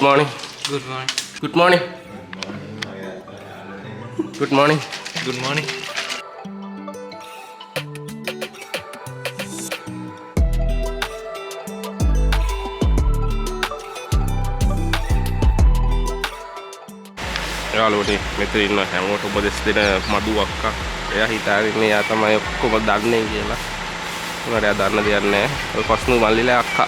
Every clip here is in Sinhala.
Good morning. Good morning. Good morning. Good morning. Good morning. යාළුවනේ මෙතන ඉන්න හැමෝට උපදෙස් දෙන මඩු අක්කා. එයා හිතාගෙන ඉන්නේ යා තමයි ඔක්කොම දන්නේ කියලා. උනාට එයා දන්න දෙයක් නැහැ. ඔය පස්නු මල්ලිලා අක්කා.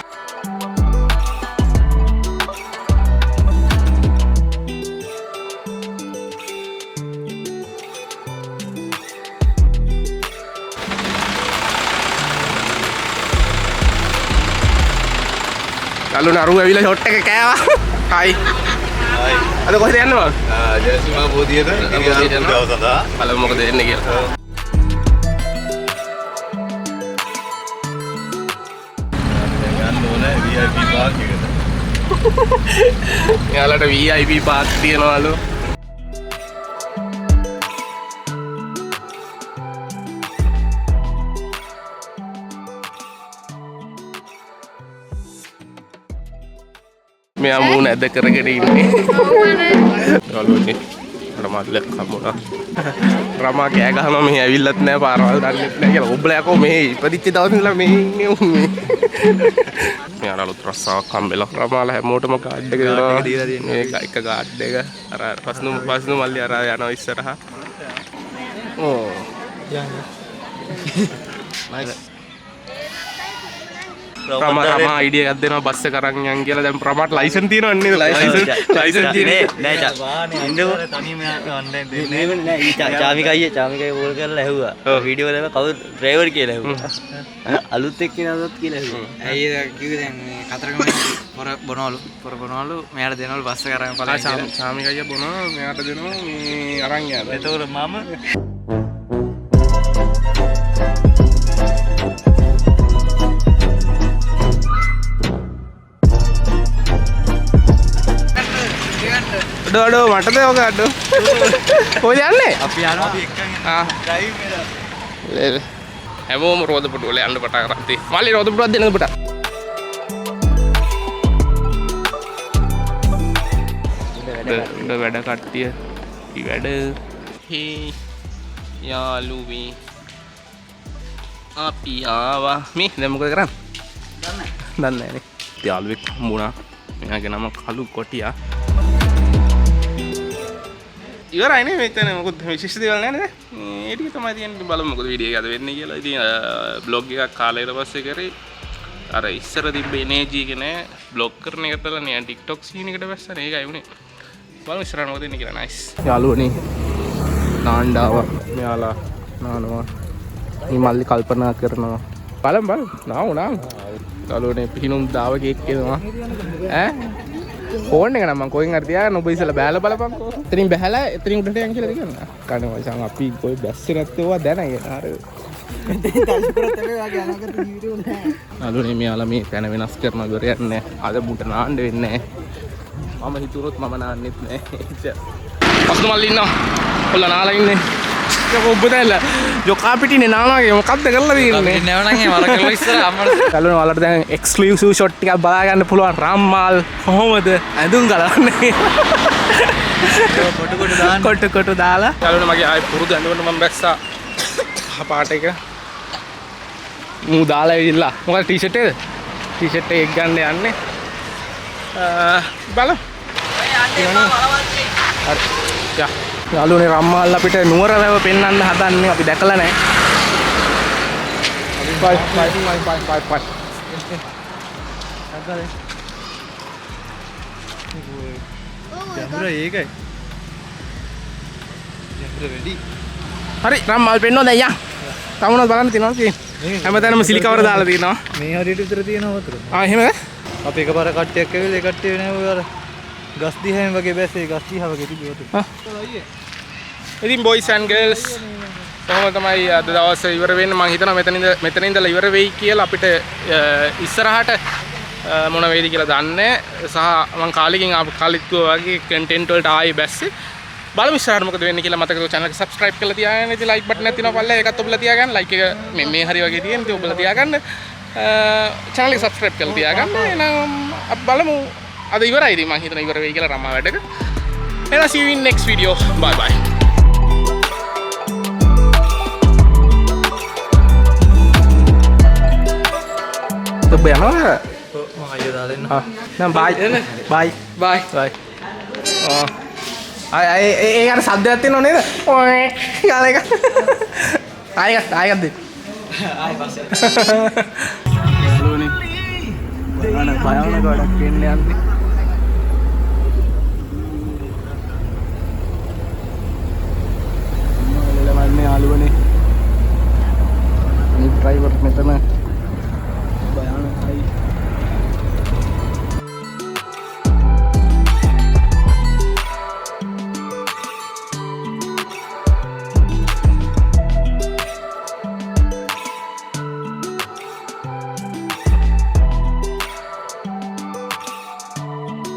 යාළුවනේ අරු ඇවිල්ලා ෂොට් එක කෑවා. හයි. අද කොහෙද යන්නේ මම? ජයසිංහ බෝධියට ගිරියාල සඳහා බලමු මොකද වෙන්නේ කියලා. ගන්න ඕන VIP පාක් එකට. එයාලට VIP පාක් තියනවලු. මෙයා මූණ ඇද කරගෙන ඉන්නේ. යාළුවනේ රමාල්ලක් හම්බුණා. රමා කෑ ගහනවා මෙහි ඇවිල්ලත් නැහැ පාරවල් දන්නෙත් නැහැ කියලා. ඔබලා යකෝ මෙහි ඉපදිච්ච දවස් ඉඳලා මෙහි ඉන්නේ උන්නේ. මෙයාට අලුත් රස්සාවක් හම්බෙලා. රමාලා හැමෝටම කාඩ් එක දෙනවා. මේක එක කාඩ් එක. අර පස්නු මල්ලි අර යනවා ඉස්සරහා. ඕ. නයිස්. රමා අයිඩියා එකක් දෙනවා බස් එක අරන් යන් කියලා. දැන් රමාට ලයිසන් තියෙනවද නේද? ලයිසන් නෑ තනියම ඔන්ලයින් දෙන්නේ නෑ. චාමිකයි කෝල් කරලා ඇහුවා. වීඩියෝ වල කවුද ඩ්‍රයිවර් කියලා ඇහුවා. අලුත් එක්කෙනාවත් කියලා ඇහුවා. ඇයි කිව්වේ දැන් මේ කතරගම පොර බොනවලු මෙයාට දෙනවලු බස් එක අරන් පළා චාමිකයි බොනවා මෙයාට දෙනවා මේ අරන් යනවා. එතකොට මම අඩෝ මටද ඔක අඩෝ. කොහෙද යන්නේ? අපි යනවා අපි එක්කන් ඩ්‍රයිව් ලේ හැමෝම රෝදපුටු වල යන්න පටන් ගත්තා. තේ මල්ලි රෝදපුටුවක් දෙන්නද පුතා? ඉඳ වැඩ කට්ටිය වැඩ හේ යාළුවී අපි ආවා. මේ දැන් මොකද කරන්නේ? දන්නේ නැහැ නේ. යාළුවෙක් හම්බුණා. මෙයාගේ නම කළු කොටියා. ඉවරයිනේ මෙතන මොකද විශේෂ දේවල් නැහැ නේද? ඒ ටික තමයි තියෙන්නේ. බලමු මොකද වීඩියෝ එක අද වෙන්නේ කියලා. ඉතින් බ්ලොග් එකක් කාලයකට පස්සේ කරේ. අර ඉස්සර තිබ්බ එනර්ජි එක නෑ. බ්ලොග් කරන එක තල නෑ. TikTok සීන් එකට බැස්සනේ. ඒකයි උනේ. බලමු ඉස්සරහ මොකද වෙන්නේ කියලා. නයිස්. යාළුවනේ නාණ්ඩාව මෙයාලා නානවා. මේ මල්ලි කල්පනා කරනවා. බලමු නාමු. යාළුවනේ පිහිනුම් දාව කේක් එනවා. ඈ ෆෝන් එක නම් මම කොහෙන් හරි තියාගෙන ඔබ ඉස්සලා බෑලා බලපන්කෝ. එතනින් බහැලා එතනින් උඩට යන් කියලා කියනවා. කන්නේ වයිසන් අපි කොයි බැස්සේ නැත්තේ ඔවා දැනගෙන අර අලුනේ මෙයාලා මේ තැන වෙනස් කරන දොරයක් නැහැ. අද මුට නාන්න වෙන්නේ නැහැ. මම හිතුවොත් මම නාන්නෙත් නැහැ. පස්තු මල්ලි ඉන්නවා. ඔල්ලා නාලා ඉන්නේ. ඒක ඔබ දැල්ලා ජොකා පිටිනේ නානාගේ මොකද්ද කරලා තියෙන්නේ? නෑවනම් ඒ වර කරලා ඉස්සර අම්මට අලුනේ ඔයාලට දැන් එක්ස්ක්ලූසිව් ෂොට් ටිකක් බලා ගන්න පුළුවන්. රම්මාල් කොහොමද ඇඳුම් ගලන්නේ? කොටු දාලා යාළුවනේ මගේ ආයි පුරුදු ඇඳුමට මම බැස්සා පාට එක මූ දාලා ඉවිල්ලා. මොකද ටී-ෂර්ට් එකද? ටී-ෂර්ට් එක ගන්න යන්නේ. බලමු. හරි. යා. යාළුවනේ රම්මාල් අපිට නුවර වැව පෙන්වන්න හදන්නේ. අපි දැකලා නැහැ. බයි. ජම්බුර ඒකයි. ජම්බුර වැඩි. හරි රම්මාල් පෙන්වන්න දැන් යන්. තමුණත් බලන්න තියෙනවා තියෙන්නේ. හැමතැනම සිලිකවර දාලා තියෙනවා. මේ හරියට විතර තියෙනවා වතුර. එහෙමද? අපි එකපාර කට්ටියක් ඇවිල්ලා ඒ කට්ටිය නෑ අර ගස් දිහාම වගේ බැස්සේ ගස් දිහා වගේ තිබි වතුර. ඉතින් boys and girls කොහොම තමයි අද දවසේ ඉවර වෙන්නේ. මම හිතනවා මෙතන ඉඳලා ඉවර වෙයි කියලා. අපිට ඉස්සරහට මොන වේද කියලා දන්නේ සහ මම කාලෙකින් කාලෙත් වගේ කන්ටෙන්ට් වලට ආයේ බැස්සේ. බලමු ඉස්සරහට මොකද වෙන්නේ කියලා. මතකද channel එක subscribe කරලා තියාගන්න. ඉතින් like button එකක් තියෙනවා පල්ලේ. ඒකත් ඔබලා තියාගන්න. like එක මේ හරි වගේ තියෙන. ඉතින් ඔබලා තියාගන්න. channel එක subscribe කරලා තියාගන්න. එහෙනම් අපි බලමු අද ඉවරයි ඉතින් මම හිතනවා ඉවර වෙයි කියලා රමා වැඩක. එහෙනම් see you in next video. Bye bye. ඔබ යනවා? මම අයියෝ දාලා එන්න. නම් බයි බයි. ඒ අර සද්දයක් තියෙනව නේද? ඔය ගාල එක. ආයෙත් දෙන්න. ආයි පස්සේ. බලන්න භයානක වැඩක් වෙන්න යන්නේ.